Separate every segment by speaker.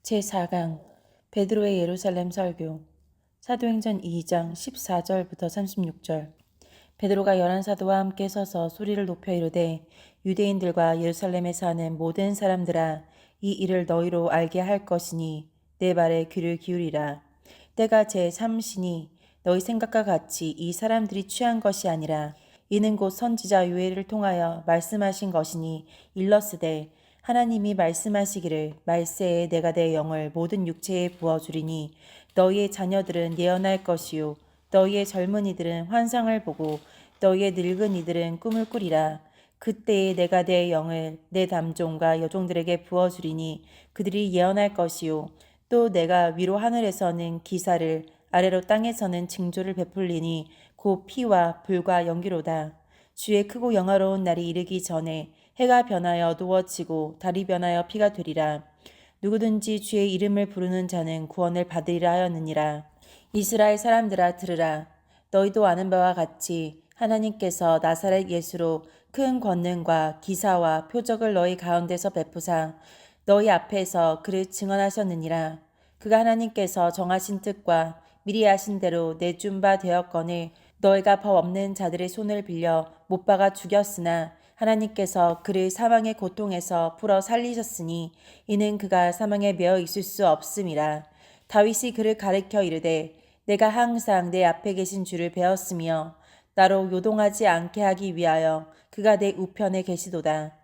Speaker 1: 제4강 베드로의 예루살렘 설교 사도행전 2장 14절부터 36절 베드로가 11사도와 함께 서서 소리를 높여 이르되 유대인들과 예루살렘에 사는 모든 사람들아 이 일을 너희로 알게 할 것이니 내 말에 귀를 기울이라. 때가 제3시니 너희 생각과 같이 이 사람들이 취한 것이 아니라 이는 곧 선지자 요엘을 통하여 말씀하신 것이니 일러스되 하나님이 말씀하시기를 말세에 내가 내 영을 모든 육체에 부어주리니 너희의 자녀들은 예언할 것이요 너희의 젊은이들은 환상을 보고 너희의 늙은이들은 꿈을 꾸리라. 그때에 내가 내 영을 내 남종과 여종들에게 부어주리니 그들이 예언할 것이요 또 내가 위로 하늘에서는 기사를 아래로 땅에서는 징조를 베풀리니 곧 피와 불과 연기로다. 주의 크고 영화로운 날이 이르기 전에 해가 변하여 어두워지고 달이 변하여 피가 되리라. 누구든지 주의 이름을 부르는 자는 구원을 받으리라 하였느니라. 이스라엘 사람들아 들으라. 너희도 아는 바와 같이 하나님께서 나사렛 예수로 큰 권능과 기사와 표적을 너희 가운데서 베푸사 너희 앞에서 그를 증언하셨느니라. 그가 하나님께서 정하신 뜻과 미리 하신 대로 내준 바 되었거늘 너희가 법 없는 자들의 손을 빌려 못 박아 죽였으나 하나님께서 그를 사망의 고통에서 풀어 살리셨으니 이는 그가 사망에 매어 있을 수 없음이라. 다윗이 그를 가르쳐 이르되 내가 항상 내 앞에 계신 주를 배웠으며 나로 요동하지 않게 하기 위하여 그가 내 우편에 계시도다.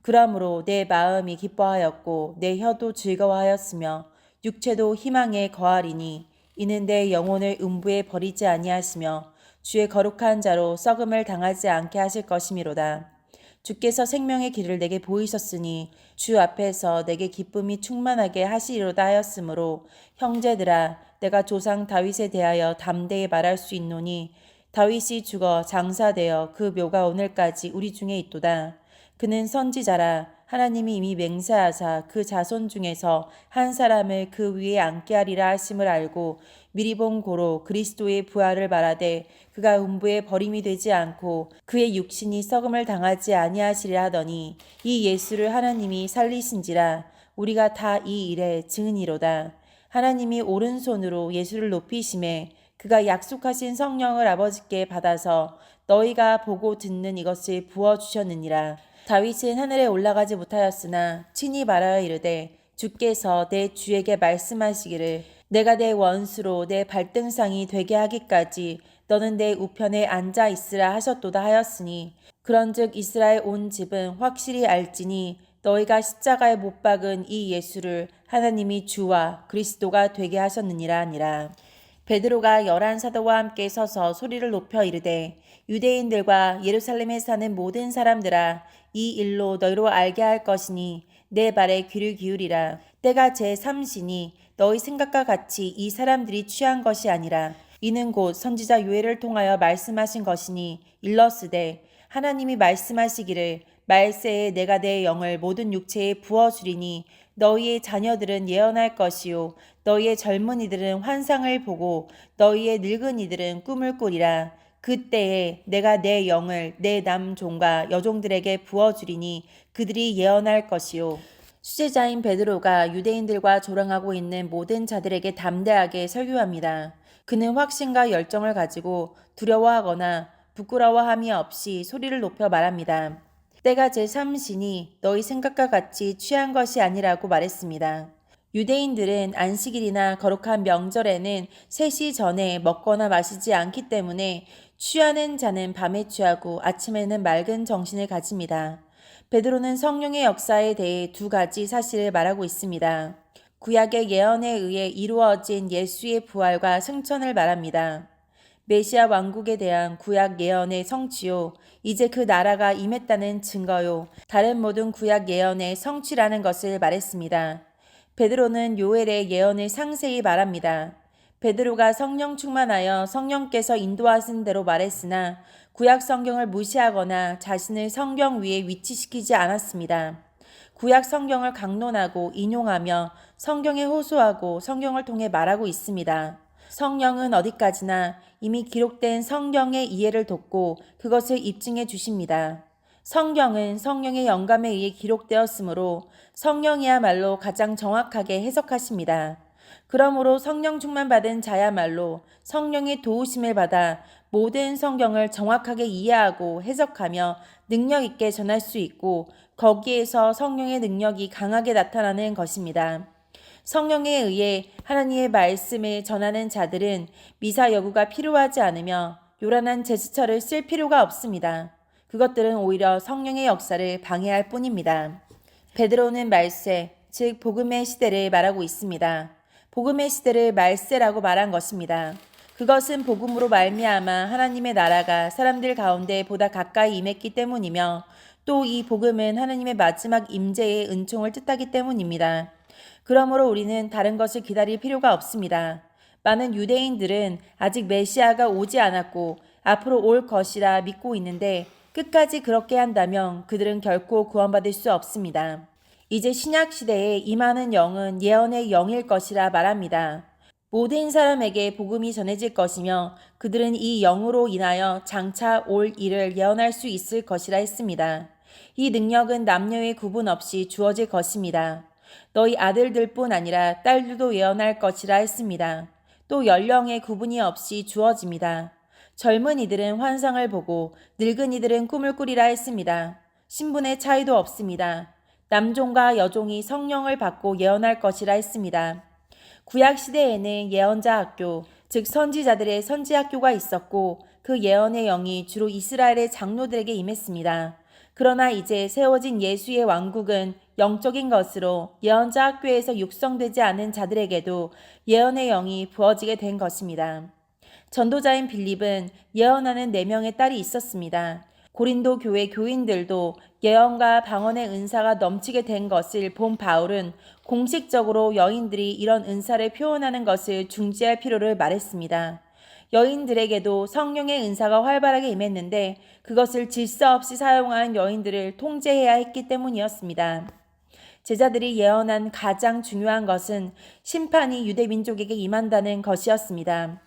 Speaker 1: 그러므로 내 마음이 기뻐하였고 내 혀도 즐거워하였으며 육체도 희망에 거하리니 이는 내 영혼을 음부에 버리지 아니하시며 주의 거룩한 자로 썩음을 당하지 않게 하실 것이미로다. 주께서 생명의 길을 내게 보이셨으니 주 앞에서 내게 기쁨이 충만하게 하시리로다 하였으므로 형제들아 내가 조상 다윗에 대하여 담대히 말할 수 있노니 다윗이 죽어 장사되어 그 묘가 오늘까지 우리 중에 있도다. 그는 선지자라 하나님이 이미 맹세하사 그 자손 중에서 한 사람을 그 위에 앉게 하리라 하심을 알고 미리 본 고로 그리스도의 부활을 말하되 그가 음부에 버림이 되지 않고 그의 육신이 썩음을 당하지 아니하시리라 하더니 이 예수를 하나님이 살리신지라. 우리가 다 이 일에 증인이로다. 하나님이 오른손으로 예수를 높이심에 그가 약속하신 성령을 아버지께 받아서 너희가 보고 듣는 이것을 부어주셨느니라. 다윗은 하늘에 올라가지 못하였으나 친히 말하여 이르되 주께서 내 주에게 말씀하시기를 내가 내 원수로 내 발등상이 되게 하기까지 너는 내 우편에 앉아 있으라 하셨도다 하였으니 그런즉 이스라엘 온 집은 확실히 알지니 너희가 십자가에 못 박은 이 예수를 하나님이 주와 그리스도가 되게 하셨느니라 하니라. 베드로가 11사도와 함께 서서 소리를 높여 이르되 유대인들과 예루살렘에 사는 모든 사람들아 이 일로 너희로 알게 할 것이니 내 말에 귀를 기울이라. 때가 제3시니 너희 생각과 같이 이 사람들이 취한 것이 아니라 이는 곧 선지자 요엘을 통하여 말씀하신 것이니 일러스되 하나님이 말씀하시기를 말세에 내가 내 영을 모든 육체에 부어주리니 너희의 자녀들은 예언할 것이요 너희의 젊은이들은 환상을 보고 너희의 늙은이들은 꿈을 꾸리라. 그때에 내가 내 영을 내 남종과 여종들에게 부어주리니 그들이 예언할 것이요. 수제자인 베드로가 유대인들과 조랑하고 있는 모든 자들에게 담대하게 설교합니다. 그는 확신과 열정을 가지고 두려워하거나 부끄러워함이 없이 소리를 높여 말합니다. 때가 제3시니 너희 생각과 같이 취한 것이 아니라고 말했습니다. 유대인들은 안식일이나 거룩한 명절에는 3시 전에 먹거나 마시지 않기 때문에 취하는 자는 밤에 취하고 아침에는 맑은 정신을 가집니다. 베드로는 성령의 역사에 대해 2가지 사실을 말하고 있습니다. 구약의 예언에 의해 이루어진 예수의 부활과 승천을 말합니다. 메시아 왕국에 대한 구약 예언의 성취요. 이제 그 나라가 임했다는 증거요. 다른 모든 구약 예언의 성취라는 것을 말했습니다. 베드로는 요엘의 예언을 상세히 말합니다. 베드로가 성령 충만하여 성령께서 인도하신 대로 말했으나 구약 성경을 무시하거나 자신을 성경 위에 위치시키지 않았습니다. 구약 성경을 강론하고 인용하며 성경에 호소하고 성경을 통해 말하고 있습니다. 성령은 어디까지나 이미 기록된 성경의 이해를 돕고 그것을 입증해 주십니다. 성경은 성령의 영감에 의해 기록되었으므로 성령이야말로 가장 정확하게 해석하십니다. 그러므로 성령 충만 받은 자야말로 성령의 도우심을 받아 모든 성경을 정확하게 이해하고 해석하며 능력 있게 전할 수 있고 거기에서 성령의 능력이 강하게 나타나는 것입니다. 성령에 의해 하나님의 말씀을 전하는 자들은 미사 여구가 필요하지 않으며 요란한 제스처를 쓸 필요가 없습니다. 그것들은 오히려 성령의 역사를 방해할 뿐입니다. 베드로는 말세, 즉 복음의 시대를 말하고 있습니다. 복음의 시대를 말세라고 말한 것입니다. 그것은 복음으로 말미암아 하나님의 나라가 사람들 가운데 보다 가까이 임했기 때문이며 또 이 복음은 하나님의 마지막 임재의 은총을 뜻하기 때문입니다. 그러므로 우리는 다른 것을 기다릴 필요가 없습니다. 많은 유대인들은 아직 메시아가 오지 않았고 앞으로 올 것이라 믿고 있는데 끝까지 그렇게 한다면 그들은 결코 구원받을 수 없습니다. 이제 신약 시대에 임하는 영은 예언의 영일 것이라 말합니다. 모든 사람에게 복음이 전해질 것이며 그들은 이 영으로 인하여 장차 올 일을 예언할 수 있을 것이라 했습니다. 이 능력은 남녀의 구분 없이 주어질 것입니다. 너희 아들들뿐 아니라 딸들도 예언할 것이라 했습니다. 또 연령의 구분이 없이 주어집니다. 젊은이들은 환상을 보고 늙은이들은 꿈을 꾸리라 했습니다. 신분의 차이도 없습니다. 남종과 여종이 성령을 받고 예언할 것이라 했습니다. 구약 시대에는 예언자 학교, 즉 선지자들의 선지 학교가 있었고 그 예언의 영이 주로 이스라엘의 장로들에게 임했습니다. 그러나 이제 세워진 예수의 왕국은 영적인 것으로 예언자 학교에서 육성되지 않은 자들에게도 예언의 영이 부어지게 된 것입니다. 전도자인 빌립은 예언하는 4명의 딸이 있었습니다. 고린도 교회 교인들도 예언과 방언의 은사가 넘치게 된 것을 본 바울은 공식적으로 여인들이 이런 은사를 표현하는 것을 중지할 필요를 말했습니다. 여인들에게도 성령의 은사가 활발하게 임했는데 그것을 질서 없이 사용한 여인들을 통제해야 했기 때문이었습니다. 제자들이 예언한 가장 중요한 것은 심판이 유대 민족에게 임한다는 것이었습니다.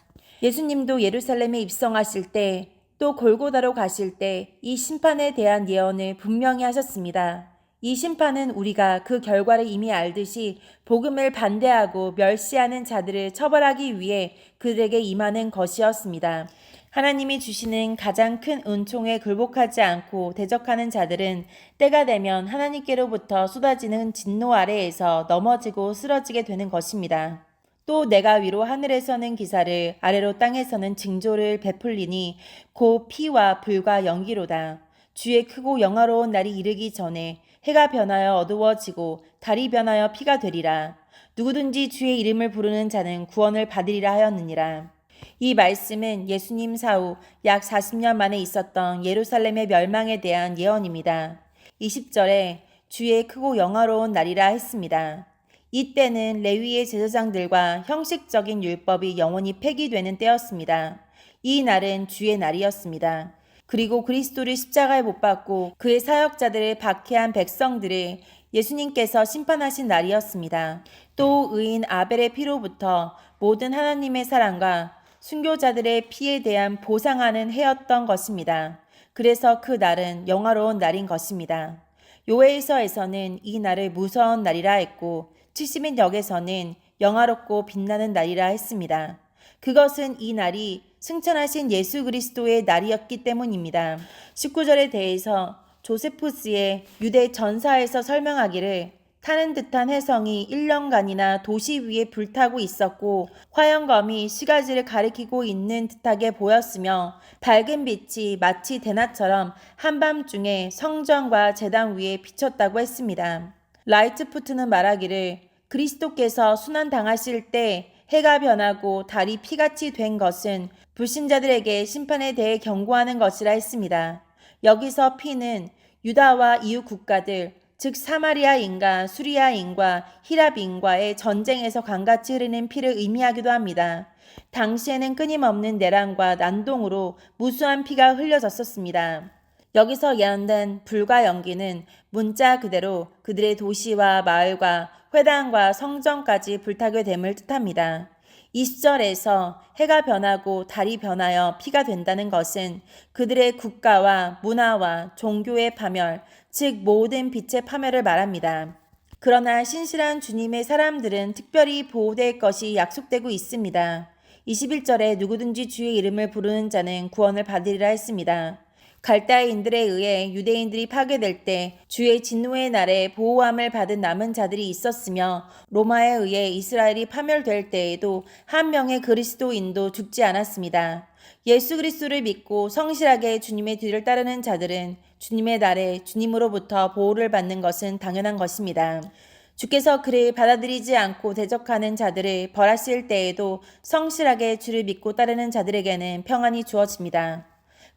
Speaker 1: 예수님도 예루살렘에 입성하실 때 또 골고다로 가실 때 이 심판에 대한 예언을 분명히 하셨습니다. 이 심판은 우리가 그 결과를 이미 알듯이 복음을 반대하고 멸시하는 자들을 처벌하기 위해 그들에게 임하는 것이었습니다. 하나님이 주시는 가장 큰 은총에 굴복하지 않고 대적하는 자들은 때가 되면 하나님께로부터 쏟아지는 진노 아래에서 넘어지고 쓰러지게 되는 것입니다. 또 내가 위로 하늘에서는 기사를 아래로 땅에서는 징조를 베풀리니 곧 피와 불과 연기로다. 주의 크고 영화로운 날이 이르기 전에 해가 변하여 어두워지고 달이 변하여 피가 되리라. 누구든지 주의 이름을 부르는 자는 구원을 받으리라 하였느니라. 이 말씀은 예수님 사후 약 40년 만에 있었던 예루살렘의 멸망에 대한 예언입니다. 20절에 주의 크고 영화로운 날이라 했습니다. 이때는 레위의 제사장들과 형식적인 율법이 영원히 폐기되는 때였습니다. 이 날은 주의 날이었습니다. 그리고 그리스도를 십자가에 못 박고 그의 사역자들을 박해한 백성들을 예수님께서 심판하신 날이었습니다. 또 의인 아벨의 피로부터 모든 하나님의 사랑과 순교자들의 피에 대한 보상하는 해였던 것입니다. 그래서 그 날은 영화로운 날인 것입니다. 요엘서에서는 이 날을 무서운 날이라 했고 70인 역에서는 영화롭고 빛나는 날이라 했습니다. 그것은 이 날이 승천하신 예수 그리스도의 날이었기 때문입니다. 19절에 대해서 조세푸스의 유대 전사에서 설명하기를 타는 듯한 혜성이 1년간이나 도시 위에 불타고 있었고 화영검이 시가지를 가리키고 있는 듯하게 보였으며 밝은 빛이 마치 대낮처럼 한밤중에 성전과 제단 위에 비쳤다고 했습니다. 라이트푸트는 말하기를 그리스도께서 순환당하실 때 해가 변하고 달이 피같이 된 것은 불신자들에게 심판에 대해 경고하는 것이라 했습니다. 여기서 피는 유다와 이웃 국가들, 즉 사마리아인과 수리아인과 히랍인과의 전쟁에서 강같이 흐르는 피를 의미하기도 합니다. 당시에는 끊임없는 내란과 난동으로 무수한 피가 흘려졌었습니다. 여기서 예언된 불과 연기는 문자 그대로 그들의 도시와 마을과 회당과 성전까지 불타게 됨을 뜻합니다. 20절에서 해가 변하고 달이 변하여 피가 된다는 것은 그들의 국가와 문화와 종교의 파멸, 즉 모든 빛의 파멸을 말합니다. 그러나 신실한 주님의 사람들은 특별히 보호될 것이 약속되고 있습니다. 21절에 누구든지 주의 이름을 부르는 자는 구원을 받으리라 했습니다. 갈대아인들에 의해 유대인들이 파괴될 때 주의 진노의 날에 보호함을 받은 남은 자들이 있었으며 로마에 의해 이스라엘이 파멸될 때에도 한 명의 그리스도인도 죽지 않았습니다. 예수 그리스도를 믿고 성실하게 주님의 뒤를 따르는 자들은 주님의 날에 주님으로부터 보호를 받는 것은 당연한 것입니다. 주께서 그를 받아들이지 않고 대적하는 자들을 벌하실 때에도 성실하게 주를 믿고 따르는 자들에게는 평안이 주어집니다.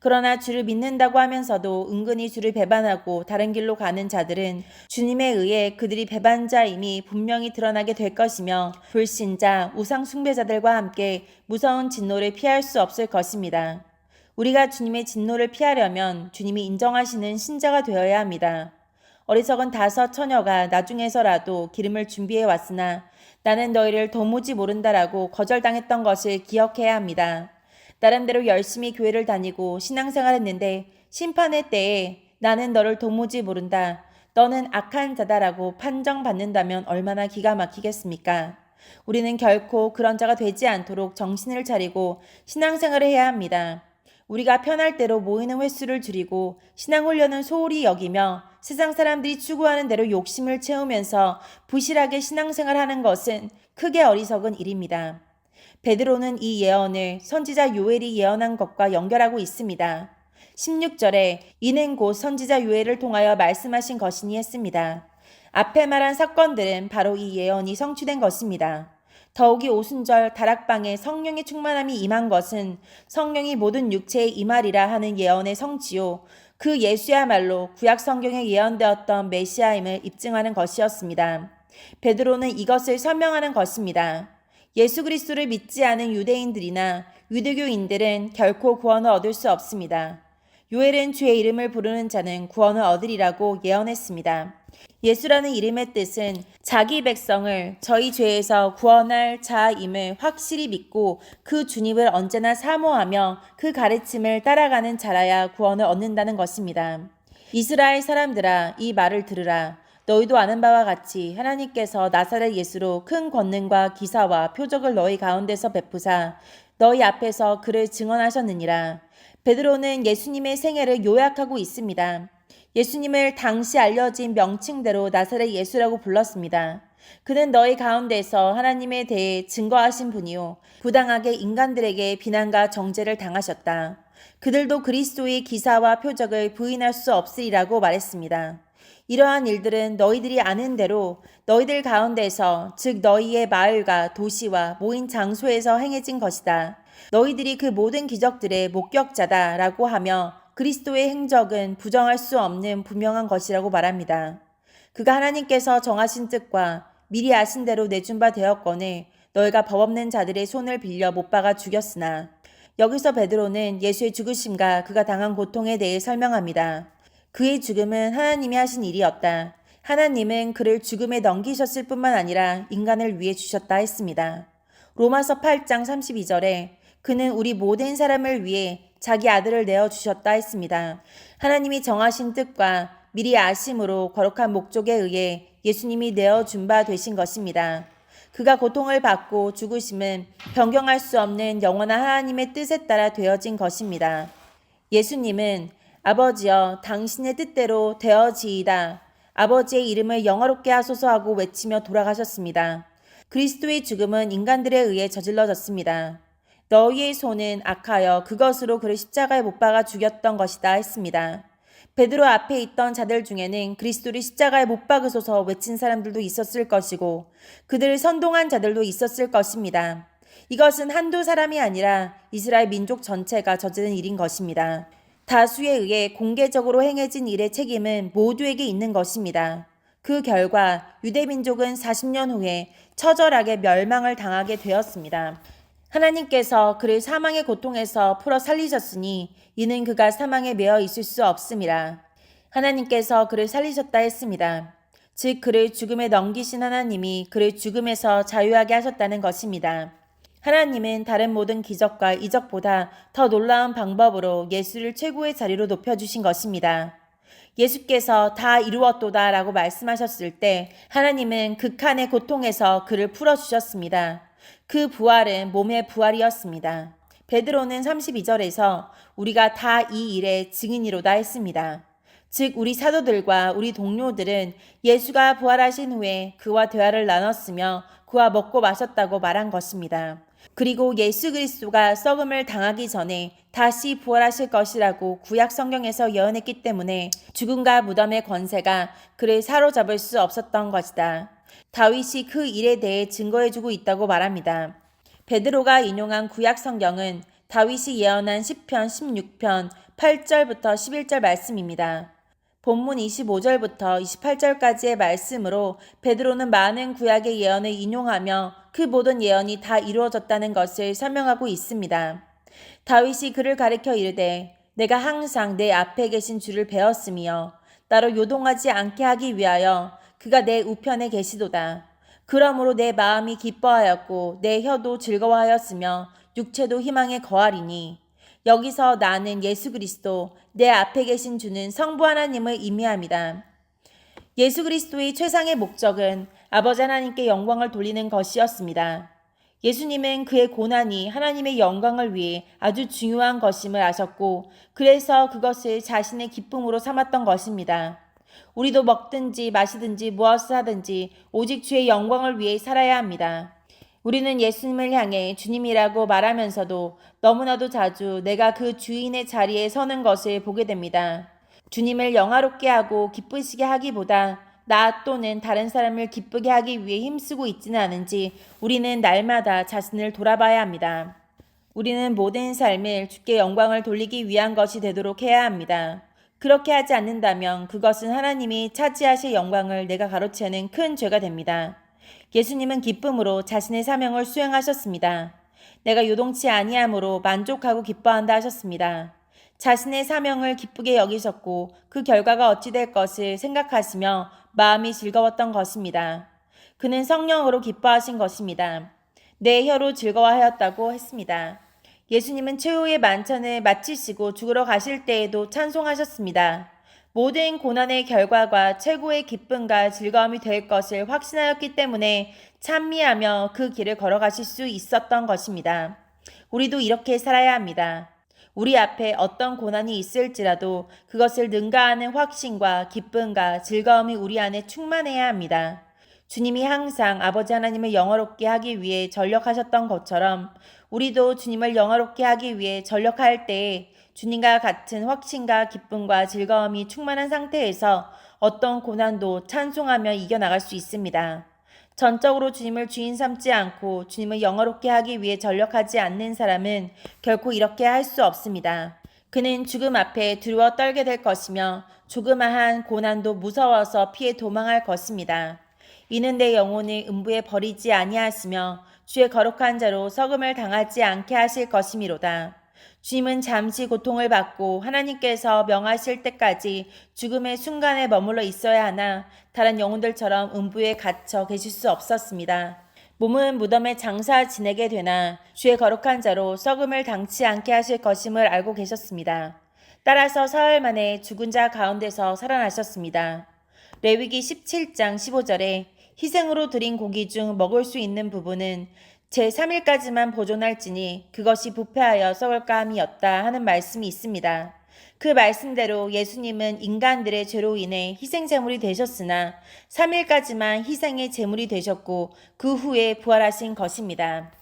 Speaker 1: 그러나 주를 믿는다고 하면서도 은근히 주를 배반하고 다른 길로 가는 자들은 주님에 의해 그들이 배반자임이 분명히 드러나게 될 것이며 불신자, 우상 숭배자들과 함께 무서운 진노를 피할 수 없을 것입니다. 우리가 주님의 진노를 피하려면 주님이 인정하시는 신자가 되어야 합니다. 어리석은 5 처녀가 나중에서라도 기름을 준비해 왔으나 나는 너희를 도무지 모른다라고 거절당했던 것을 기억해야 합니다. 나름대로 열심히 교회를 다니고 신앙생활했는데 심판의 때에 나는 너를 도무지 모른다. 너는 악한 자다라고 판정받는다면 얼마나 기가 막히겠습니까? 우리는 결코 그런 자가 되지 않도록 정신을 차리고 신앙생활을 해야 합니다. 우리가 편할 대로 모이는 횟수를 줄이고 신앙훈련은 소홀히 여기며 세상 사람들이 추구하는 대로 욕심을 채우면서 부실하게 신앙생활하는 것은 크게 어리석은 일입니다. 베드로는 이 예언을 선지자 요엘이 예언한 것과 연결하고 있습니다. 16절에 이는 곧 선지자 요엘을 통하여 말씀하신 것이니 했습니다. 앞에 말한 사건들은 바로 이 예언이 성취된 것입니다. 더욱이 오순절 다락방에 성령의 충만함이 임한 것은 성령이 모든 육체에 임하리라 하는 예언의 성취요. 그 예수야말로 구약 성경에 예언되었던 메시아임을 입증하는 것이었습니다. 베드로는 이것을 설명하는 것입니다. 예수 그리스도를 믿지 않은 유대인들이나 유대교인들은 결코 구원을 얻을 수 없습니다. 요엘은 주의 이름을 부르는 자는 구원을 얻으리라고 예언했습니다. 예수라는 이름의 뜻은 자기 백성을 저희 죄에서 구원할 자임을 확실히 믿고 그 주님을 언제나 사모하며 그 가르침을 따라가는 자라야 구원을 얻는다는 것입니다. 이스라엘 사람들아, 이 말을 들으라. 너희도 아는 바와 같이 하나님께서 나사렛 예수로 큰 권능과 기사와 표적을 너희 가운데서 베푸사 너희 앞에서 그를 증언하셨느니라. 베드로는 예수님의 생애를 요약하고 있습니다. 예수님을 당시 알려진 명칭대로 나사렛 예수라고 불렀습니다. 그는 너희 가운데서 하나님에 대해 증거하신 분이요 부당하게 인간들에게 비난과 정죄를 당하셨다. 그들도 그리스도의 기사와 표적을 부인할 수 없으리라고 말했습니다. 이러한 일들은 너희들이 아는 대로 너희들 가운데서 즉 너희의 마을과 도시와 모인 장소에서 행해진 것이다. 너희들이 그 모든 기적들의 목격자다라고 하며 그리스도의 행적은 부정할 수 없는 분명한 것이라고 말합니다. 그가 하나님께서 정하신 뜻과 미리 아신 대로 내준 바 되었거늘 너희가 법 없는 자들의 손을 빌려 못 박아 죽였으나 여기서 베드로는 예수의 죽으심과 그가 당한 고통에 대해 설명합니다. 그의 죽음은 하나님이 하신 일이었다. 하나님은 그를 죽음에 넘기셨을 뿐만 아니라 인간을 위해 주셨다 했습니다. 로마서 8장 32절에 그는 우리 모든 사람을 위해 자기 아들을 내어주셨다 했습니다. 하나님이 정하신 뜻과 미리 아심으로 거룩한 목적에 의해 예수님이 내어준 바 되신 것입니다. 그가 고통을 받고 죽으심은 변경할 수 없는 영원한 하나님의 뜻에 따라 되어진 것입니다. 예수님은 아버지여 당신의 뜻대로 되어지이다. 아버지의 이름을 영화롭게 하소서 하고 외치며 돌아가셨습니다. 그리스도의 죽음은 인간들에 의해 저질러졌습니다. 너희의 손은 악하여 그것으로 그를 십자가에 못 박아 죽였던 것이다 했습니다. 베드로 앞에 있던 자들 중에는 그리스도를 십자가에 못 박으소서 외친 사람들도 있었을 것이고 그들을 선동한 자들도 있었을 것입니다. 이것은 한두 사람이 아니라 이스라엘 민족 전체가 저지른 일인 것입니다. 다수에 의해 공개적으로 행해진 일의 책임은 모두에게 있는 것입니다. 그 결과 유대민족은 40년 후에 처절하게 멸망을 당하게 되었습니다. 하나님께서 그를 사망의 고통에서 풀어 살리셨으니 이는 그가 사망에 매어 있을 수 없음이라. 하나님께서 그를 살리셨다 했습니다. 즉 그를 죽음에 넘기신 하나님이 그를 죽음에서 자유하게 하셨다는 것입니다. 하나님은 다른 모든 기적과 이적보다 더 놀라운 방법으로 예수를 최고의 자리로 높여주신 것입니다. 예수께서 다 이루었도다 라고 말씀하셨을 때 하나님은 극한의 고통에서 그를 풀어주셨습니다. 그 부활은 몸의 부활이었습니다. 베드로는 32절에서 우리가 다 이 일의 증인이로다 했습니다. 즉 우리 사도들과 우리 동료들은 예수가 부활하신 후에 그와 대화를 나눴으며 그와 먹고 마셨다고 말한 것입니다. 그리고 예수 그리스도가 썩음을 당하기 전에 다시 부활하실 것이라고 구약 성경에서 예언했기 때문에 죽음과 무덤의 권세가 그를 사로잡을 수 없었던 것이다. 다윗이 그 일에 대해 증거해주고 있다고 말합니다. 베드로가 인용한 구약 성경은 다윗이 예언한 시편 16편 8절부터 11절 말씀입니다. 본문 25절부터 28절까지의 말씀으로 베드로는 많은 구약의 예언을 인용하며 그 모든 예언이 다 이루어졌다는 것을 설명하고 있습니다. 다윗이 그를 가리켜 이르되 내가 항상 내 앞에 계신 주를 배웠으며 나로 요동하지 않게 하기 위하여 그가 내 우편에 계시도다. 그러므로 내 마음이 기뻐하였고 내 혀도 즐거워하였으며 육체도 희망에 거하리니 여기서 나는 예수 그리스도 내 앞에 계신 주는 성부 하나님을 의미합니다. 예수 그리스도의 최상의 목적은 아버지 하나님께 영광을 돌리는 것이었습니다. 예수님은 그의 고난이 하나님의 영광을 위해 아주 중요한 것임을 아셨고 그래서 그것을 자신의 기쁨으로 삼았던 것입니다. 우리도 먹든지 마시든지 무엇을 하든지 오직 주의 영광을 위해 살아야 합니다. 우리는 예수님을 향해 주님이라고 말하면서도 너무나도 자주 내가 그 주인의 자리에 서는 것을 보게 됩니다. 주님을 영화롭게 하고 기쁘시게 하기보다 나 또는 다른 사람을 기쁘게 하기 위해 힘쓰고 있지는 않은지 우리는 날마다 자신을 돌아봐야 합니다. 우리는 모든 삶을 주께 영광을 돌리기 위한 것이 되도록 해야 합니다. 그렇게 하지 않는다면 그것은 하나님이 차지하실 영광을 내가 가로채는 큰 죄가 됩니다. 예수님은 기쁨으로 자신의 사명을 수행하셨습니다. 내가 요동치 아니함으로 만족하고 기뻐한다 하셨습니다. 자신의 사명을 기쁘게 여기셨고 그 결과가 어찌 될 것을 생각하시며 마음이 즐거웠던 것입니다. 그는 성령으로 기뻐하신 것입니다. 내 혀로 즐거워하였다고 했습니다. 예수님은 최후의 만찬을 마치시고 죽으러 가실 때에도 찬송하셨습니다. 모든 고난의 결과가 최고의 기쁨과 즐거움이 될 것을 확신하였기 때문에 찬미하며 그 길을 걸어가실 수 있었던 것입니다. 우리도 이렇게 살아야 합니다. 우리 앞에 어떤 고난이 있을지라도 그것을 능가하는 확신과 기쁨과 즐거움이 우리 안에 충만해야 합니다. 주님이 항상 아버지 하나님을 영화롭게 하기 위해 전력하셨던 것처럼 우리도 주님을 영화롭게 하기 위해 전력할 때에 주님과 같은 확신과 기쁨과 즐거움이 충만한 상태에서 어떤 고난도 찬송하며 이겨나갈 수 있습니다. 전적으로 주님을 주인 삼지 않고 주님을 영화롭게 하기 위해 전력하지 않는 사람은 결코 이렇게 할 수 없습니다. 그는 죽음 앞에 두려워 떨게 될 것이며 조그마한 고난도 무서워서 피해 도망할 것입니다. 이는 내 영혼을 음부에 버리지 아니하시며 주의 거룩한 자로 썩음을 당하지 않게 하실 것이미로다. 주님은 잠시 고통을 받고 하나님께서 명하실 때까지 죽음의 순간에 머물러 있어야 하나 다른 영혼들처럼 음부에 갇혀 계실 수 없었습니다. 몸은 무덤에 장사 지내게 되나 주의 거룩한 자로 썩음을 당치 않게 하실 것임을 알고 계셨습니다. 따라서 사흘 만에 죽은 자 가운데서 살아나셨습니다. 레위기 17장 15절에 희생으로 드린 고기 중 먹을 수 있는 부분은 제3일까지만 보존할지니 그것이 부패하여 썩을까 함이었다 하는 말씀이 있습니다. 그 말씀대로 예수님은 인간들의 죄로 인해 희생제물이 되셨으나 3일까지만 희생의 제물이 되셨고 그 후에 부활하신 것입니다.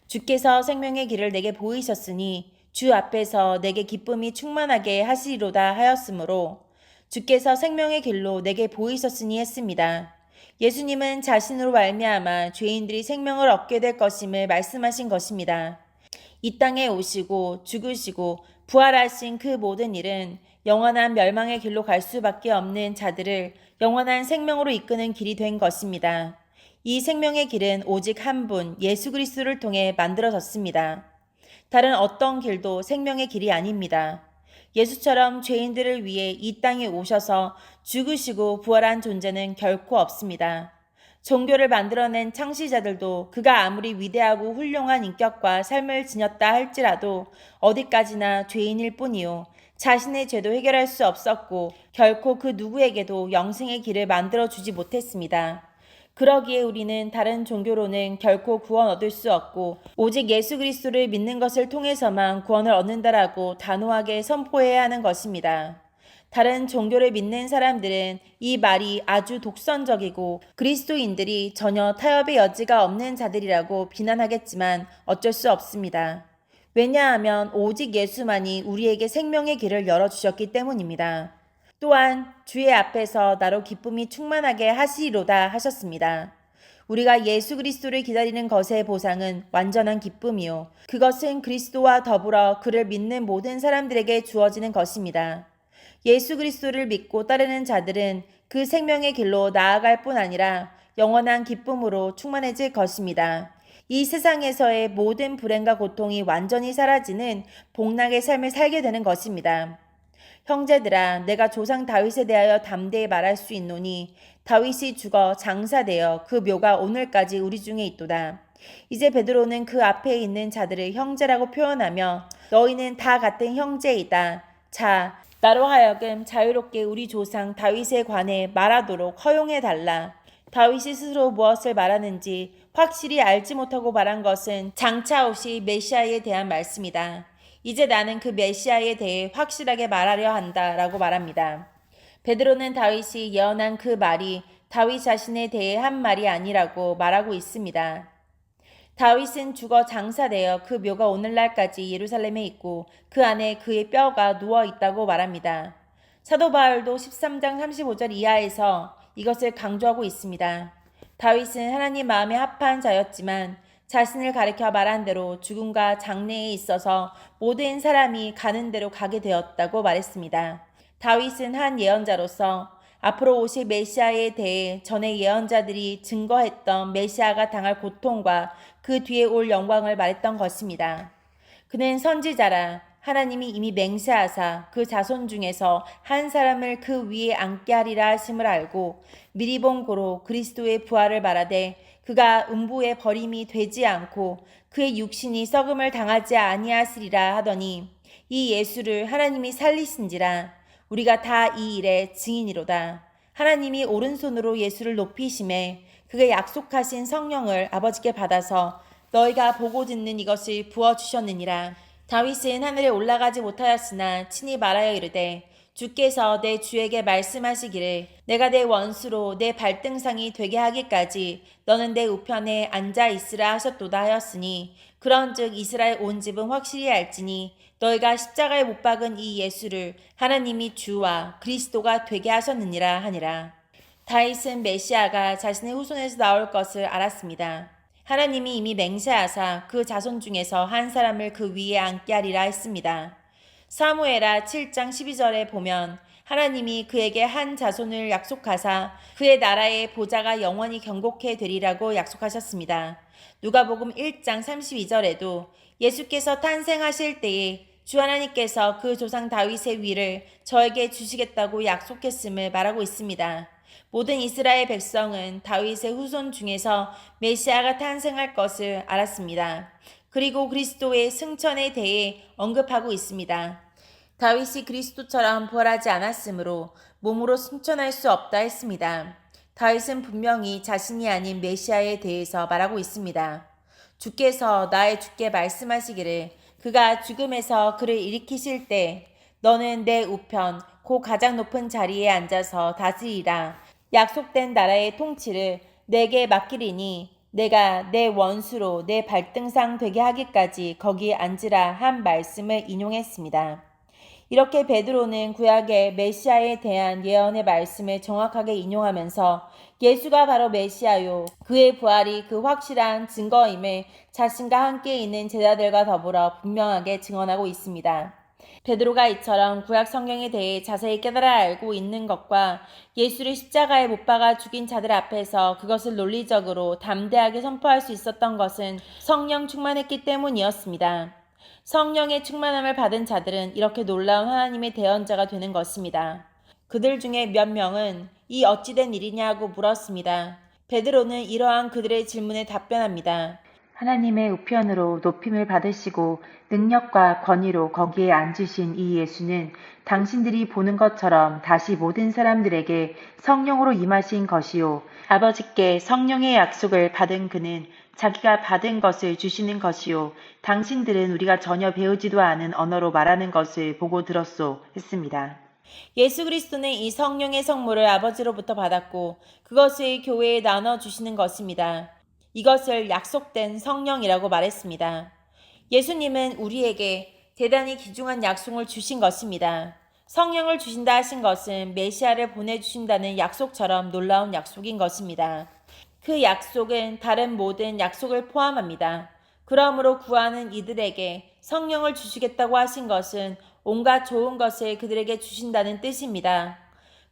Speaker 1: 주께서 생명의 길을 내게 보이셨으니 주 앞에서 내게 기쁨이 충만하게 하시리로다 하였으므로 주께서 생명의 길로 내게 보이셨으니 했습니다. 예수님은 자신으로 말미암아 죄인들이 생명을 얻게 될 것임을 말씀하신 것입니다. 이 땅에 오시고 죽으시고 부활하신 그 모든 일은 영원한 멸망의 길로 갈 수밖에 없는 자들을 영원한 생명으로 이끄는 길이 된 것입니다. 이 생명의 길은 오직 한 분, 예수 그리스도를 통해 만들어졌습니다. 다른 어떤 길도 생명의 길이 아닙니다. 예수처럼 죄인들을 위해 이 땅에 오셔서 죽으시고 부활한 존재는 결코 없습니다. 종교를 만들어낸 창시자들도 그가 아무리 위대하고 훌륭한 인격과 삶을 지녔다 할지라도 어디까지나 죄인일 뿐이요. 자신의 죄도 해결할 수 없었고 결코 그 누구에게도 영생의 길을 만들어주지 못했습니다. 그러기에 우리는 다른 종교로는 결코 구원 얻을 수 없고 오직 예수 그리스도를 믿는 것을 통해서만 구원을 얻는다라고 단호하게 선포해야 하는 것입니다. 다른 종교를 믿는 사람들은 이 말이 아주 독선적이고 그리스도인들이 전혀 타협의 여지가 없는 자들이라고 비난하겠지만 어쩔 수 없습니다. 왜냐하면 오직 예수만이 우리에게 생명의 길을 열어주셨기 때문입니다. 또한 주의 앞에서 나로 기쁨이 충만하게 하시리로다 하셨습니다. 우리가 예수 그리스도를 기다리는 것의 보상은 완전한 기쁨이요. 그것은 그리스도와 더불어 그를 믿는 모든 사람들에게 주어지는 것입니다. 예수 그리스도를 믿고 따르는 자들은 그 생명의 길로 나아갈 뿐 아니라 영원한 기쁨으로 충만해질 것입니다. 이 세상에서의 모든 불행과 고통이 완전히 사라지는 복락의 삶을 살게 되는 것입니다. 형제들아, 내가 조상 다윗에 대하여 담대히 말할 수 있노니 다윗이 죽어 장사되어 그 묘가 오늘까지 우리 중에 있도다. 이제 베드로는 그 앞에 있는 자들을 형제라고 표현하며 너희는 다 같은 형제이다. 자, 나로 하여금 자유롭게 우리 조상 다윗에 관해 말하도록 허용해달라. 다윗이 스스로 무엇을 말하는지 확실히 알지 못하고 말한 것은 장차 오실 메시아에 대한 말씀이다. 이제 나는 그 메시아에 대해 확실하게 말하려 한다라고 말합니다. 베드로는 다윗이 예언한 그 말이 다윗 자신에 대해 한 말이 아니라고 말하고 있습니다. 다윗은 죽어 장사되어 그 묘가 오늘날까지 예루살렘에 있고 그 안에 그의 뼈가 누워 있다고 말합니다. 사도 바울도 13장 35절 이하에서 이것을 강조하고 있습니다. 다윗은 하나님 마음에 합한 자였지만 자신을 가리켜 말한 대로 죽음과 장래에 있어서 모든 사람이 가는 대로 가게 되었다고 말했습니다. 다윗은 한 예언자로서 앞으로 오실 메시아에 대해 전에 예언자들이 증거했던 메시아가 당할 고통과 그 뒤에 올 영광을 말했던 것입니다. 그는 선지자라 하나님이 이미 맹세하사 그 자손 중에서 한 사람을 그 위에 앉게 하리라 하심을 알고 미리 본 고로 그리스도의 부활을 말하되 그가 음부에 버림이 되지 않고 그의 육신이 썩음을 당하지 아니하시리라 하더니 이 예수를 하나님이 살리신지라 우리가 다 이 일의 증인이로다. 하나님이 오른손으로 예수를 높이심에 그가 약속하신 성령을 아버지께 받아서 너희가 보고 듣는 이것을 부어주셨느니라. 다윗은 하늘에 올라가지 못하였으나 친히 말하여 이르되 주께서 내 주에게 말씀하시기를 내가 내 원수로 내 발등상이 되게 하기까지 너는 내 우편에 앉아 있으라 하셨도다 하였으니 그런즉 이스라엘 온 집은 확실히 알지니 너희가 십자가에 못 박은 이 예수를 하나님이 주와 그리스도가 되게 하셨느니라 하니라. 다윗은 메시아가 자신의 후손에서 나올 것을 알았습니다. 하나님이 이미 맹세하사 그 자손 중에서 한 사람을 그 위에 앉게 하리라 했습니다. 사무엘하 7장 12절에 보면 하나님이 그에게 한 자손을 약속하사 그의 나라의 보좌가 영원히 경고케 되리라고 약속하셨습니다. 누가복음 1장 32절에도 예수께서 탄생하실 때에 주 하나님께서 그 조상 다윗의 위를 저에게 주시겠다고 약속했음을 말하고 있습니다. 모든 이스라엘 백성은 다윗의 후손 중에서 메시아가 탄생할 것을 알았습니다. 그리고 그리스도의 승천에 대해 언급하고 있습니다. 다윗이 그리스도처럼 부활하지 않았으므로 몸으로 승천할 수 없다 했습니다. 다윗은 분명히 자신이 아닌 메시아에 대해서 말하고 있습니다. 주께서 나의 주께 말씀하시기를 그가 죽음에서 그를 일으키실 때 너는 내 우편 곧 가장 높은 자리에 앉아서 다스리라. 약속된 나라의 통치를 내게 맡기리니 내가 내 원수로 내 발등상 되게 하기까지 거기에 앉으라 한 말씀을 인용했습니다. 이렇게 베드로는 구약의 메시아에 대한 예언의 말씀을 정확하게 인용하면서 예수가 바로 메시아요 그의 부활이 그 확실한 증거임을 자신과 함께 있는 제자들과 더불어 분명하게 증언하고 있습니다. 베드로가 이처럼 구약 성경에 대해 자세히 깨달아 알고 있는 것과 예수를 십자가에 못 박아 죽인 자들 앞에서 그것을 논리적으로 담대하게 선포할 수 있었던 것은 성령 충만했기 때문이었습니다. 성령의 충만함을 받은 자들은 이렇게 놀라운 하나님의 대언자가 되는 것입니다. 그들 중에 몇 명은 이 어찌된 일이냐고 물었습니다. 베드로는 이러한 그들의 질문에 답변합니다. 하나님의 우편으로 높임을 받으시고 능력과 권위로 거기에 앉으신 이 예수는 당신들이 보는 것처럼 다시 모든 사람들에게 성령으로 임하신 것이요. 아버지께 성령의 약속을 받은 그는 자기가 받은 것을 주시는 것이요. 당신들은 우리가 전혀 배우지도 않은 언어로 말하는 것을 보고 들었소 했습니다. 예수 그리스도는 이 성령의 성물을 아버지로부터 받았고 그것을 교회에 나눠주시는 것입니다. 이것을 약속된 성령이라고 말했습니다. 예수님은 우리에게 대단히 귀중한 약속을 주신 것입니다. 성령을 주신다 하신 것은 메시아를 보내주신다는 약속처럼 놀라운 약속인 것입니다. 그 약속은 다른 모든 약속을 포함합니다. 그러므로 구하는 이들에게 성령을 주시겠다고 하신 것은 온갖 좋은 것을 그들에게 주신다는 뜻입니다.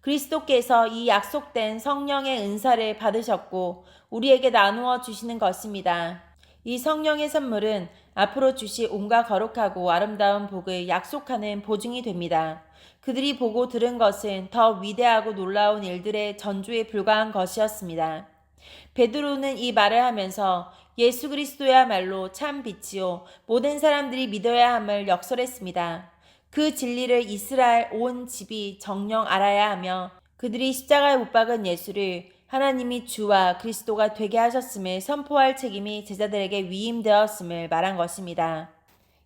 Speaker 1: 그리스도께서 이 약속된 성령의 은사를 받으셨고 우리에게 나누어 주시는 것입니다. 이 성령의 선물은 앞으로 주실 온갖 거룩하고 아름다운 복을 약속하는 보증이 됩니다. 그들이 보고 들은 것은 더 위대하고 놀라운 일들의 전조에 불과한 것이었습니다. 베드로는 이 말을 하면서 예수 그리스도야말로 참 빛이요 모든 사람들이 믿어야 함을 역설했습니다. 그 진리를 이스라엘 온 집이 정녕 알아야 하며 그들이 십자가에 못 박은 예수를 하나님이 주와 그리스도가 되게 하셨음을 선포할 책임이 제자들에게 위임되었음을 말한 것입니다.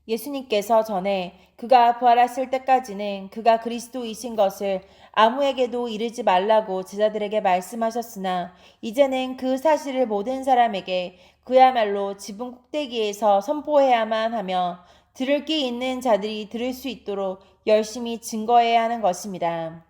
Speaker 1: 예수님께서 전에 그가 부활하실 때까지는 그가 그리스도이신 것을 아무에게도 이르지 말라고 제자들에게 말씀하셨으나 이제는 그 사실을 모든 사람에게 그야말로 지붕 꼭대기에서 선포해야만 하며 들을 귀 있는 자들이 들을 수 있도록 열심히 증거해야 하는 것입니다.